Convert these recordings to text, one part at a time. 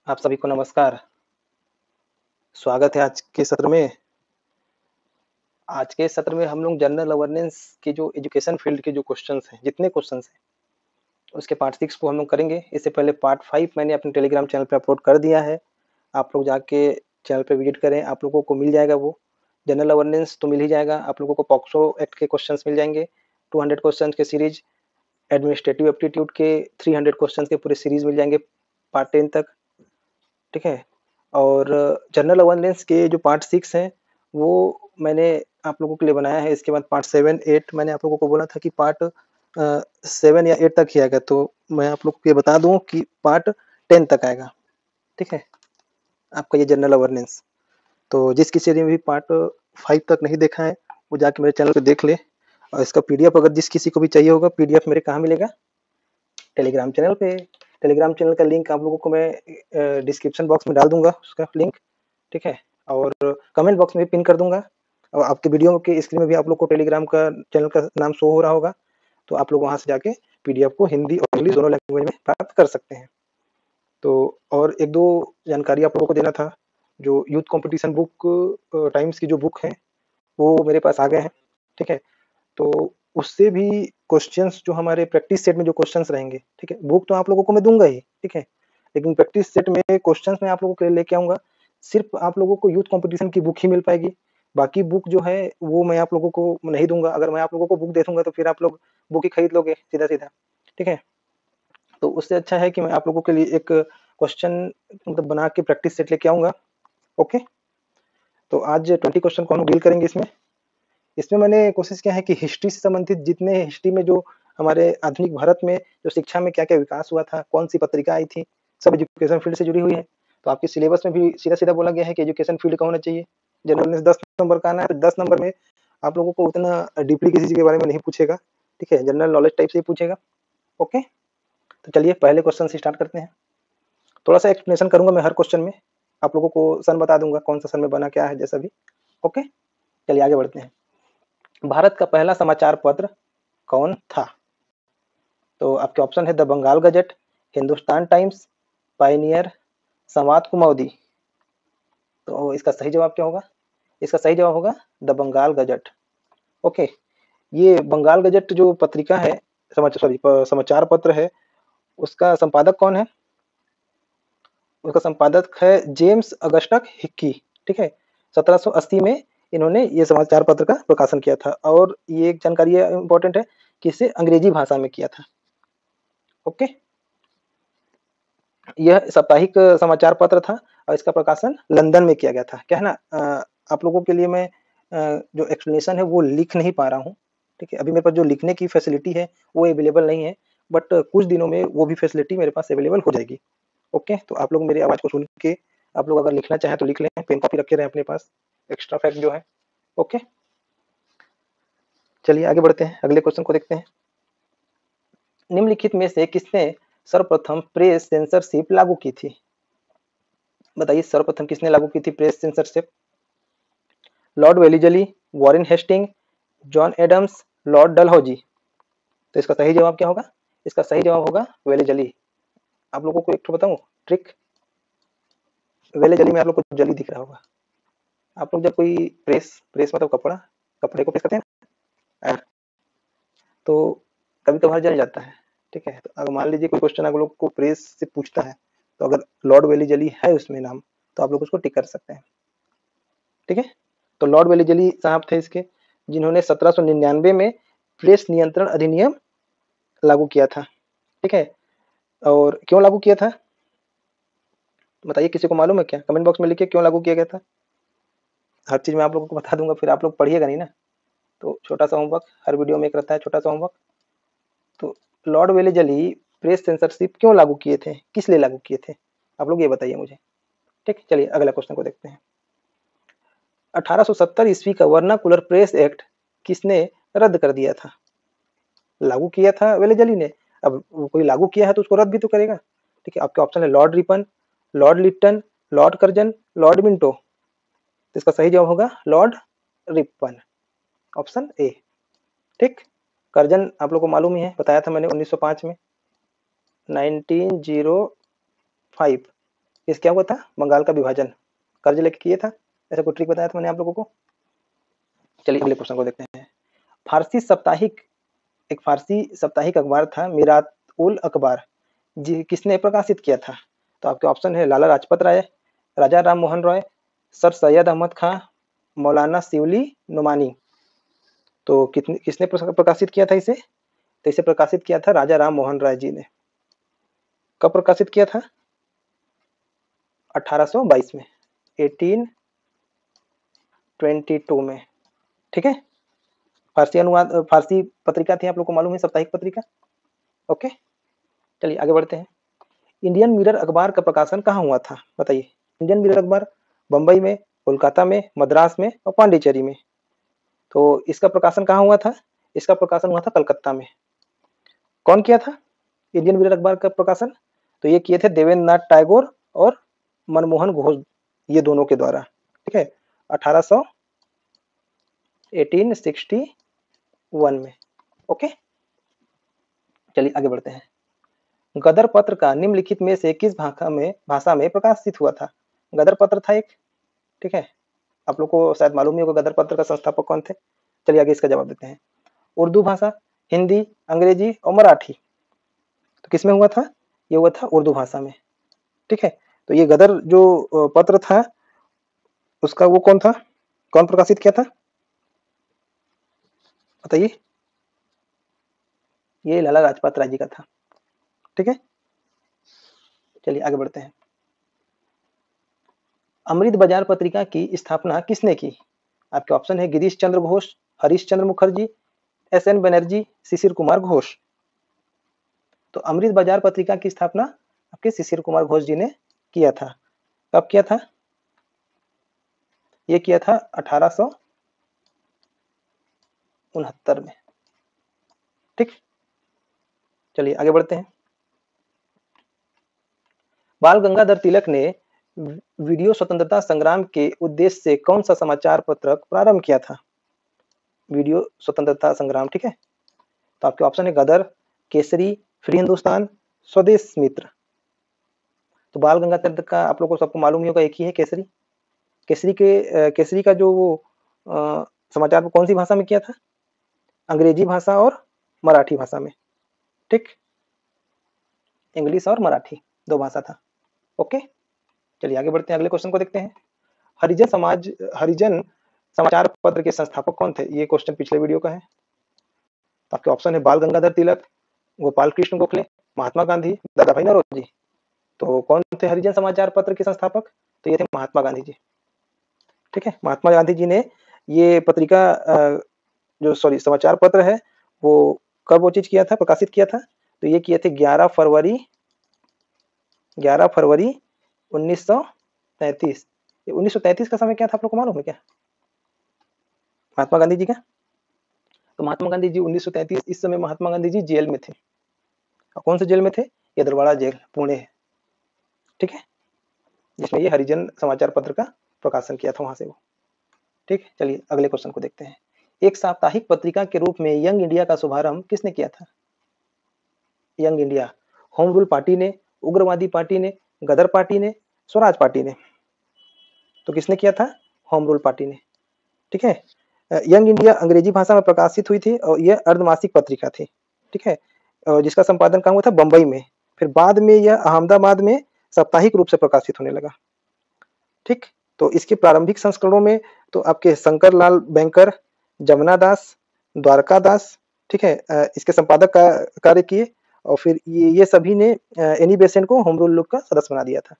आप सभी को नमस्कार। स्वागत है आज के सत्र में। आज के सत्र में हम लोग जनरल अवेयरनेस के जो एजुकेशन फील्ड के जो क्वेश्चंस हैं, जितने क्वेश्चंस हैं, उसके पार्ट 6 को हम लोग करेंगे। इससे पहले पार्ट 5 मैंने अपने टेलीग्राम चैनल पे अपलोड कर दिया है। आप लोग जाके चैनल पे विजिट करें, आप लोगों को मिल जाएगा वो। जनरल अवेयरनेस तो मिल ही जाएगा, आप लोगों को पॉक्सो एक्ट के क्वेश्चंस मिल जाएंगे, 200 क्वेश्चंस के सीरीज, एडमिनिस्ट्रेटिव एप्टीट्यूड के 300 क्वेश्चंस के पूरे सीरीज मिल जाएंगे पार्ट 10 तक, ठीक है। और जनरल अवेयरनेस के जो पार्ट 6 हैं वो मैंने आप लोगों के लिए बनाया है। इसके बाद पार्ट 7, 8 मैंने आप लोगों को बोला था कि पार्ट 7 या 8 तक ही आएगा, तो मैं आप लोगों को ये बता दूं कि पार्ट 10 तक आएगा, ठीक है, आपका ये जनरल अवेयरनेस। तो जिस किसी ने भी पार्ट 5 तक नहीं देखा है वो जाके मेरे चैनल पे देख ले। और इसका पीडीएफ अगर जिस किसी को भी चाहिए होगा, पीडीएफ मेरे कहाँ मिलेगा? टेलीग्राम चैनल पे। टेलीग्राम चैनल का लिंक आप लोगों को मैं डिस्क्रिप्शन बॉक्स में डाल दूंगा, उसका लिंक, ठीक है, और कमेंट बॉक्स में भी पिन कर दूंगा। और आपके वीडियो के स्क्रीन में भी आप लोग को टेलीग्राम का चैनल का नाम शो हो रहा होगा, तो आप लोग वहां से जाके पीडीएफ को हिंदी और इंग्लिश दोनों लैंग्वेज में प्राप्त कर सकते हैं। तो और एक दो जानकारी आप लोगों को देना था। जो यूथ कंपटीशन बुक टाइम्स की जो बुक है वो मेरे पास आ गए हैं, ठीक है। तो उससे भी क्वेश्चंस जो हमारे प्रैक्टिस सेट में जो क्वेश्चंस रहेंगे, ठीक है, बुक तो आप लोगों को मैं दूंगा ही, ठीक है, लेकिन प्रैक्टिस सेट में क्वेश्चंस मैं आप लोगों के लिए लेके आऊंगा। सिर्फ आप लोगों को यूथ कंपटीशन की बुक ही मिल पाएगी, बाकी बुक जो है वो मैं आप लोगों को नहीं दूंगा। अगर मैं आप लोगों को बुक दे दूंगा तो फिर आप लोग बुक ही खरीद लोगे सीधा सीधा, ठीक है। तो उससे अच्छा है कि मैं आप लोगों के लिए एक क्वेश्चन मतलब बना के प्रैक्टिस सेट लेके आऊंगा। ओके, तो आज 20 क्वेश्चन को हम डील करेंगे इसमें। इसमें मैंने कोशिश किया है कि हिस्ट्री से संबंधित जितने हिस्ट्री में जो हमारे आधुनिक भारत में जो शिक्षा में क्या-क्या विकास हुआ था, कौन सी पत्रिका आई थी, सब एजुकेशन फील्ड से जुड़ी हुई है। तो आपके सिलेबस में भी सीधा-सीधा बोला गया है कि एजुकेशन फील्ड का होना चाहिए। जनरल में 10 नंबर का आना है, तो 10 नंबर में आप लोगों को उतना डीपली किसी चीज़ के बारे में नहीं पूछेगा, ठीक है, जनरल नॉलेज टाइप से ही पूछेगा। ओके, तो चलिए पहले क्वेश्चन से स्टार्ट करते हैं। थोड़ा-सा एक्सप्लेनेशन करूँगा मैं हर क्वेश्चन में, आप लोगों को सन बता दूँगा, कौन-सा सन में बना क्या है जैसा भी। ओके, चलिए आगे बढ़ते हैं। भारत का पहला समाचार पत्र कौन था? तो आपके ऑप्शन है the Bengal gazette, Hindustan times, pioneer, Sambad Kaumudi. तो इसका सही जवाब क्या होगा? इसका सही जवाब होगा द बंगाल गजट। ओके, ये बंगाल गजट जो पत्रिका है, समाचार पत्र है, उसका संपादक कौन है? उसका संपादक है जेम्स अगस्टक हिक्की, ठीक है। 1780 में इन्होंने ये समाचार पत्र का प्रकाशन किया था। और ये एक जानकारी इंपॉर्टेंट है कि इसे अंग्रेजी भाषा में किया था। ओके, यह साप्ताहिक समाचार पत्र था और इसका प्रकाशन लंदन में किया गया था। क्या है ना, आप लोगों के लिए मैं जो एक्सप्लेनेशन है वो लिख नहीं पा रहा हूँ, ठीक है। अभी मेरे पास जो लिखने की फैसिलिटी है वो अवेलेबल नहीं है, बट कुछ दिनों में वो भी फैसिलिटी मेरे पास अवेलेबल हो जाएगी। ओके, तो आप लोग मेरी आवाज़ को सुन के आप लोग अगर लिखना चाहें तो लिख लें, पेन कॉपी रखे रहें अपने पास, एक्स्ट्रा फैक्ट जो है। ओके, चलिए आगे बढ़ते हैं, अगले क्वेश्चन को देखते हैं। निम्नलिखित में से किसने सर्वप्रथम प्रेस सेंसरशिप लागू की थी? बताइए, सर्वप्रथम किसने लागू की थी press censorship? Lord Wellesley, Warren Hastings, John Adams, Lord Dalhousie. तो इसका सही जवाब क्या होगा? इसका सही जवाब होगा वेलीजली। आप लोगों को एक तो बताऊं ट्रिक, वेलीजली में आप लोग को जली दिख रहा होगा। आप लोग जब कोई प्रेस प्रेस मतलब कपड़ा, कपड़े को प्रेस करते हैं तो कभी कभार जल जाता है, ठीक है। तो अगर मान लीजिए कोई क्वेश्चन आप लोग को प्रेस से पूछता है, तो अगर लॉर्ड वेलीजली है उसमें नाम, तो आप लोग उसको टिक कर सकते हैं, ठीक है। तो लॉर्ड वेलीजली साहब थे इसके, जिन्होंने 1799 में प्रेस नियंत्रण अधिनियम लागू किया था, ठीक है। और क्यों लागू किया था बताइए, किसी को मालूम है क्या? कमेंट बॉक्स में लिखिए क्यों लागू किया गया था। हर चीज मैं आप लोगों को बता दूंगा, फिर आप लोग पढ़िएगा नहीं ना। तो छोटा सा होमवर्क, हर वीडियो में एक रहता है छोटा सा होमवर्क। तो लॉर्ड वेलीजली प्रेस सेंसरशिप क्यों लागू किए थे, किस लिए लागू किए थे, आप लोग ये बताइए मुझे, ठीक। चलिए अगला क्वेश्चन को देखते हैं। 1870 ईस्वी का वर्नाकुलर प्रेस एक्ट किसने रद्द कर दिया था? लागू किया था वेलीजली ने, अब कोई लागू किया है तो उसको रद्द भी तो करेगा, ठीक है। आपके ऑप्शन है Lord Ripon, Lord Lipton, Lord Curzon, Lord Minto. तो इसका सही जवाब होगा लॉर्ड रिपन, ऑप्शन ए, ठीक। कर्जन आप लोग को मालूम ही है, बताया था मैंने 1905 में, 1905 इस क्या हुआ था, बंगाल का विभाजन कर्ज लेके किए था, ऐसा कोई ट्रिक बताया था मैंने आप लोगों को। चलिए अगले क्वेश्चन को देखते हैं। फारसी साप्ताहिक, एक फारसी साप्ताहिक अखबार था मीरात उल अखबार, जी किसने प्रकाशित किया था? तो आपके ऑप्शन है लाला लाजपत राय, राजा राम मोहन रॉय, सर सैयद अहमद खां, मौलाना शिवली नुमानी। तो किसने प्रकाशित किया था इसे? तो इसे प्रकाशित किया था राजा राम मोहन राय जी ने। कब प्रकाशित किया था? 1822 में, 1822 में, ठीक है। फारसी अनुवाद, फारसी पत्रिका थी, आप लोग को मालूम है, साप्ताहिक पत्रिका। ओके, चलिए आगे बढ़ते हैं। इंडियन मिरर अखबार का प्रकाशन कहाँ हुआ था, बताइए। इंडियन मिरर अखबार बंबई में, कोलकाता में, मद्रास में और पांडिचेरी में। तो इसका प्रकाशन कहाँ हुआ था? इसका प्रकाशन हुआ था कलकत्ता में। कौन किया था इंडियन मिरर अखबार का प्रकाशन? तो ये किए थे देवेंद्र नाथ टैगोर और मनमोहन घोष, ये दोनों के द्वारा, ठीक है, 1861 में। ओके, चलिए आगे बढ़ते हैं। गदर पत्र का निम्नलिखित में से किस भाषा में प्रकाशित हुआ था? गदर पत्र था एक, ठीक है, आप लोग को शायद मालूम ही होगा गदर पत्र का संस्थापक कौन थे। चलिए आगे इसका जवाब देते हैं। उर्दू भाषा, हिंदी, अंग्रेजी और मराठी। तो किसमें हुआ था? ये हुआ था उर्दू भाषा में, ठीक है। तो ये गदर जो पत्र था उसका वो कौन था, कौन प्रकाशित किया था, बताइए। ये लाला लाजपत राय जी का था, ठीक है। चलिए आगे बढ़ते हैं। अमृत बाजार पत्रिका की स्थापना किसने की? आपके ऑप्शन है गिरीश चंद्र घोष, हरीश चंद्र मुखर्जी, एस.एन. बनर्जी, शिशिर कुमार घोष। तो अमृत बाजार पत्रिका की स्थापना आपके शिशिर कुमार घोष जी ने किया था। कब किया था? ये किया था 1869 में, ठीक। चलिए आगे बढ़ते हैं। बाल गंगाधर तिलक ने वीडियो स्वतंत्रता संग्राम के उद्देश्य से कौन सा समाचार पत्रक प्रारंभ किया था? वीडियो स्वतंत्रता संग्राम, ठीक है। तो आपके ऑप्शन है गदर, केसरी, फ्री हिंदुस्तान, स्वदेश मित्र। तो बाल गंगाधर तिलक का आप लोगों को सबको मालूम ही होगा, एक ही है केसरी। केसरी का जो वो समाचार वो कौन सी भाषा में किया था? अंग्रेजी भाषा और मराठी भाषा में, ठीक, इंग्लिश और मराठी दो भाषा था। ओके, चलिए आगे बढ़ते हैं, अगले क्वेश्चन को देखते हैं। हरिजन समाचार पत्र के संस्थापक कौन थे? ये क्वेश्चन पिछले वीडियो का है। तो आपके ऑप्शन है बाल गंगाधर तिलक, गोपाल कृष्ण गोखले, महात्मा गांधी, दादा भाई नौरोजी। तो कौन थे हरिजन समाचार पत्र के संस्थापक? तो ये थे महात्मा गांधी जी, ठीक है। महात्मा गांधी जी ने ये पत्रिका जो समाचार पत्र है वो कब वो चीज किया था, प्रकाशित किया था? तो ये किए थे 11 फरवरी 1933। 1933 का समय क्या था, आप लोग को मालूम है क्या, महात्मा गांधी जी का? तो महात्मा गांधी जी 1933, इस समय महात्मा गांधी जी जेल में थे। और कौन से जेल में थे? यदरवाड़ा जेल, पुणे, ठीक है, जिसमें ये हरिजन समाचार पत्र का प्रकाशन किया था वहां से वो, ठीक है। चलिए अगले क्वेश्चन को देखते हैं। एक साप्ताहिक पत्रिका के रूप में यंग इंडिया का शुभारंभ किसने किया था? Young India, home rule party ने, उग्रवादी पार्टी ने, गदर पार्टी ने, स्वराज पार्टी ने। तो किसने किया था? होम रूल पार्टी ने, ठीक है। यंग इंडिया अंग्रेजी भाषा में प्रकाशित हुई थी और यह अर्धमासिक पत्रिका थी, ठीक है, जिसका संपादन काम हुआ था बंबई में। फिर बाद में यह अहमदाबाद में साप्ताहिक रूप से प्रकाशित होने लगा, ठीक। तो इसके प्रारंभिक संस्करणों में तो आपके शंकर लाल बैंकर, जमुना दास, द्वारका दास, ठीक है, इसके संपादक का कार्य किए। और फिर ये सभी ने एनी बेसेंट को होम रूल लुक का सदस्य बना दिया था।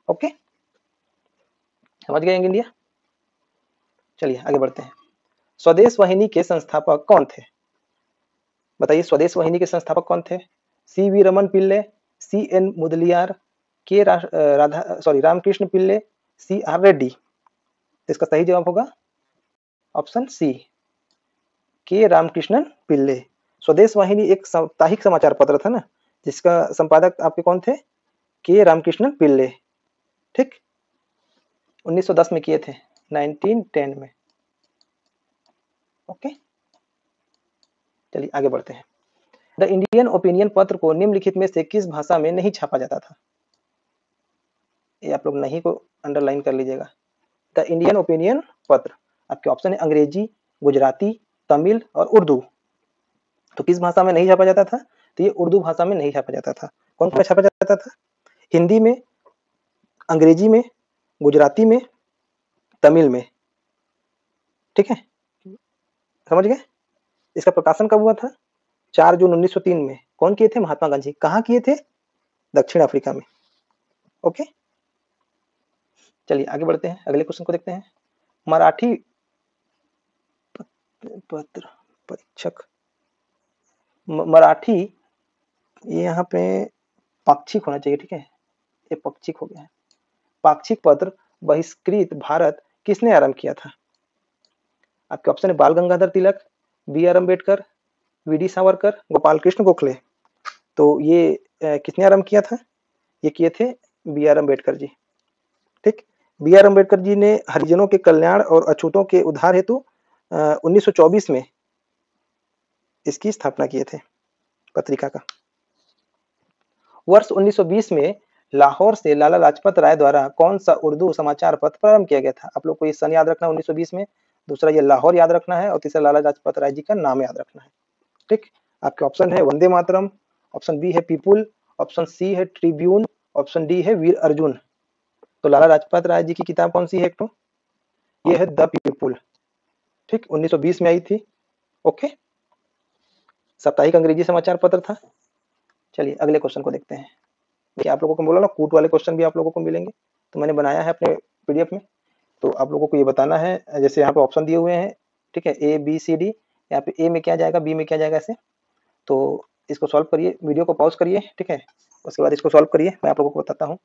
ओके, समझ गए यंग इंडिया। चलिए आगे बढ़ते हैं। स्वदेश वाहिनी के संस्थापक कौन थे? बताइए, स्वदेश वाहिनी के संस्थापक कौन थे? सी.वी. रमन पिल्ले, सी.एन. मुदलियार, के रामकृष्ण पिल्ले, सी.आर. रेड्डी। इसका सही जवाब होगा ऑप्शन सी, के रामकृष्णन पिल्ले। स्वदेश वाहिनी एक साप्ताहिक समाचार पत्र था ना, जिसका संपादक आपके कौन थे? के रामकृष्णन पिल्ले, ठीक, 1910 में किए थे, 1910 में। ओके, चलिए आगे बढ़ते हैं। द इंडियन ओपिनियन पत्र को निम्नलिखित में से किस भाषा में नहीं छापा जाता था? ये आप लोग नहीं को अंडरलाइन कर लीजिएगा। द इंडियन ओपिनियन पत्र, आपके ऑप्शन है अंग्रेजी, गुजराती, तमिल और उर्दू। तो किस भाषा में नहीं छापा जाता था? तो ये उर्दू भाषा में नहीं छापा जाता था। कौन सा छापा जाता था? हिंदी में, अंग्रेजी में, गुजराती में, तमिल में। ठीक है, समझ गए? इसका प्रकाशन कब हुआ था? 4 जून 1903 में। कौन किए थे? महात्मा गांधी। कहाँ किए थे? दक्षिण अफ्रीका में। ओके, चलिए आगे बढ़ते हैं, अगले क्वेश्चन को देखते हैं। मराठी पत्र परीक्षक, मराठी, ये यहाँ पे पाक्षिक होना चाहिए। ठीक है, ये पाक्षिक हो गया है। पाक्षिक पत्र बहिष्कृत भारत किसने आरंभ किया था? आपके ऑप्शन है Bal Gangadhar Tilak, B R Ambedkar, V D Savarkar, Gopal Krishna Gokhale. तो ये किसने आरंभ किया था? ये किए थे बी आर अम्बेडकर जी। ठीक, बी आर अम्बेडकर जी ने हरिजनों के कल्याण और अछूतों के उद्धार हेतु 1924 में इसकी स्थापना किए थे, पत्रिका का। वर्ष 1920 में लाहौर से लाला लाजपत राय द्वारा कौन सा उर्दू समाचार पत्र प्रारंभ किया गया था? आप लोग को ये सन याद रखना 1920 में, दूसरा ये लाहौर याद रखना है, और तीसरा लाला लाजपत राय जी का नाम याद रखना है। ठीक, आपके ऑप्शन है वंदे मातरम, ऑप्शन बी है पीपुल, ऑप्शन सी है ट्रिब्यून, ऑप्शन डी है वीर अर्जुन। तो लाला लाजपत राय जी की किताब कौन सी है? एक तो ये है द पीपुल। ठीक, 1920 में आई थी। ओके, साप्ताहिक अंग्रेजी समाचार पत्र था। चलिए अगले क्वेश्चन को देखते हैं। देखिए, आप लोगों को बोला ना कूट वाले क्वेश्चन भी आप लोगों को मिलेंगे, तो मैंने बनाया है अपने पीडीएफ में। तो आप लोगों को ये बताना है, जैसे यहाँ पे ऑप्शन दिए हुए हैं। ठीक है, ए बी सी डी, यहाँ पे ए में क्या जाएगा, बी में क्या जाएगा, ऐसे। तो इसको सॉल्व करिए, वीडियो को पॉज करिए। ठीक है, उसके बाद इसको सॉल्व करिए, मैं आप लोगों को बताता हूँ।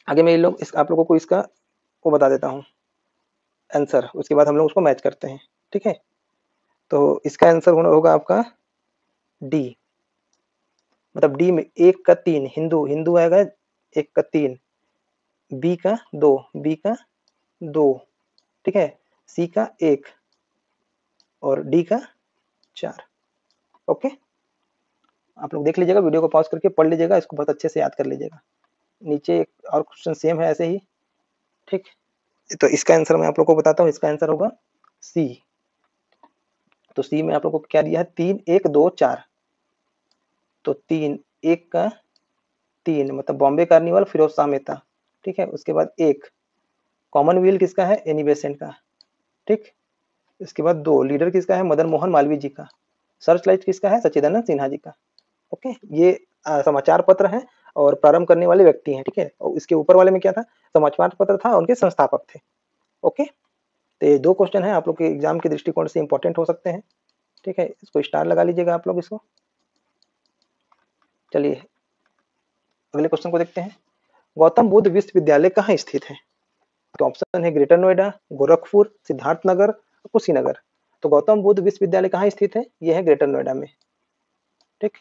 आगे मैं आप लोगों को इसका वो बता देता हूँ आंसर, उसके बाद हम लोग उसको मैच करते हैं। ठीक है, तो इसका आंसर होगा आपका डी, मतलब डी में 1 का 3 हिंदू, हिंदू आएगा 1 का 3, बी का 2, बी का 2, ठीक है, सी का 1 और डी का 4। ओके, आप लोग देख लीजिएगा, वीडियो को पॉज करके पढ़ लीजिएगा, इसको बहुत अच्छे से याद कर लीजिएगा। नीचे एक और क्वेश्चन सेम है ऐसे ही। ठीक, तो इसका आंसर मैं आप लोग को बताता हूँ, इसका आंसर होगा सी। तो सी में आप लोग को क्या दिया है? 3 1 2 4। तो 3 1 का 3 मतलब बॉम्बे कार्निवल फिरोज शाह मेहता। ठीक है, उसके बाद 1 कॉमनवेल्थ किसका है? एनी बेसेंट का। ठीक, इसके बाद 2 लीडर किसका है? मदन मोहन मालवीय जी का। सर्च लाइट किसका है? सच्चिदानंद सिन्हा जी का। ओके, ये समाचार पत्र है और प्रारंभ करने वाले व्यक्ति हैं। ठीक है, और इसके ऊपर वाले में क्या था? समाचार पत्र था, उनके संस्थापक थे। ओके, तो ये 2 क्वेश्चन है आप लोग के एग्जाम के दृष्टिकोण से इंपॉर्टेंट हो सकते हैं। ठीक है, इसको स्टार लगा लीजिएगा आप लोग इसको। चलिए अगले क्वेश्चन को देखते हैं। गौतम बुद्ध विश्वविद्यालय कहाँ स्थित है? तो ऑप्शन है ग्रेटर नोएडा, गोरखपुर, सिद्धार्थनगर, कुशीनगर। तो गौतम बुद्ध विश्वविद्यालय कहाँ स्थित है? यह है ग्रेटर नोएडा में। ठीक,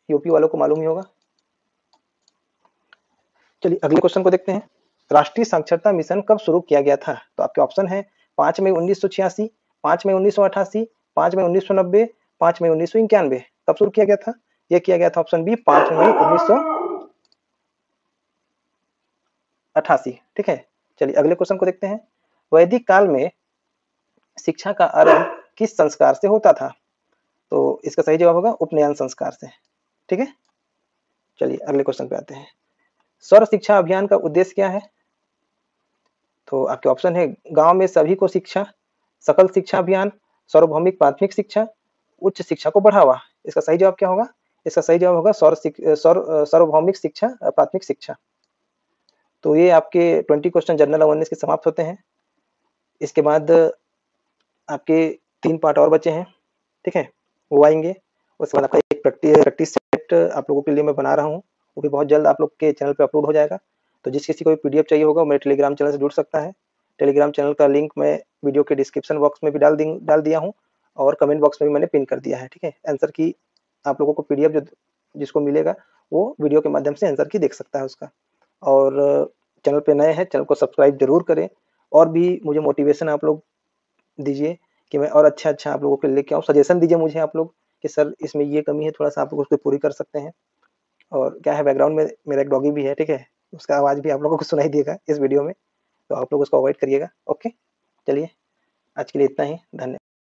यूपी वालों को मालूम ही होगा। चलिए अगले क्वेश्चन को देखते हैं। राष्ट्रीय साक्षरता मिशन कब शुरू किया गया था? तो आपके ऑप्शन है 5 मई 1986, 5 मई 1988, 5 मई 1990, 5 मई 1991। कब शुरू किया गया था? यह किया गया था ऑप्शन बी 5 मई 1988। ठीक है, चलिए अगले क्वेश्चन को देखते हैं। वैदिक काल में शिक्षा का आरंभ किस संस्कार से होता था? तो इसका सही जवाब होगा उपनयन संस्कार से। ठीक है, चलिए अगले क्वेश्चन पे आते हैं। सर्व शिक्षा अभियान का उद्देश्य क्या है? तो आपके ऑप्शन है गांव में सभी को शिक्षा, सकल शिक्षा अभियान, सार्वभौमिक प्राथमिक शिक्षा, उच्च शिक्षा को बढ़ावा। इसका सही जवाब क्या होगा? इसका सही जवाब होगा सार्वभौमिक शिक्षा, प्राथमिक शिक्षा। तो ये आपके 20 क्वेश्चन जनरल अवेयरनेस के समाप्त होते हैं। इसके बाद आपके 3 पार्ट और बचे हैं। ठीक है, वो आएंगे। उसके बाद आपका एक प्रैक्टिस सेट आप लोगों के लिए मैं बना रहा हूँ, वो भी बहुत जल्द आप लोग के चैनल पे अपलोड हो जाएगा। तो जिस किसी को भी पीडीएफ चाहिए होगा, मेरे टेलीग्राम चैनल से जुड़ सकता है। टेलीग्राम चैनल का लिंक मैं वीडियो के डिस्क्रिप्शन बॉक्स में भी डाल दिया हूँ, और कमेंट बॉक्स में भी मैंने पिन कर दिया है। ठीक है, आंसर की आप लोगों को पीडीएफ जो जिसको मिलेगा वो वीडियो के माध्यम से आंसर की देख सकता है उसका। और चैनल पे नए हैं, चैनल को सब्सक्राइब जरूर करें, और भी मुझे मोटिवेशन आप लोग दीजिए कि मैं और अच्छा आप लोगों के लिए लेके आऊँ। सजेशन दीजिए मुझे आप लोग कि सर इसमें ये कमी है, थोड़ा सा आप लोग उसको पूरी कर सकते हैं। और क्या है, बैकग्राउंड में मेरा एक डॉगी भी है। ठीक है, उसका आवाज़ भी आप लोगों को सुनाई देगा इस वीडियो में, तो आप लोग उसको अवॉइड करिएगा। ओके, चलिए आज के लिए इतना ही, धन्यवाद।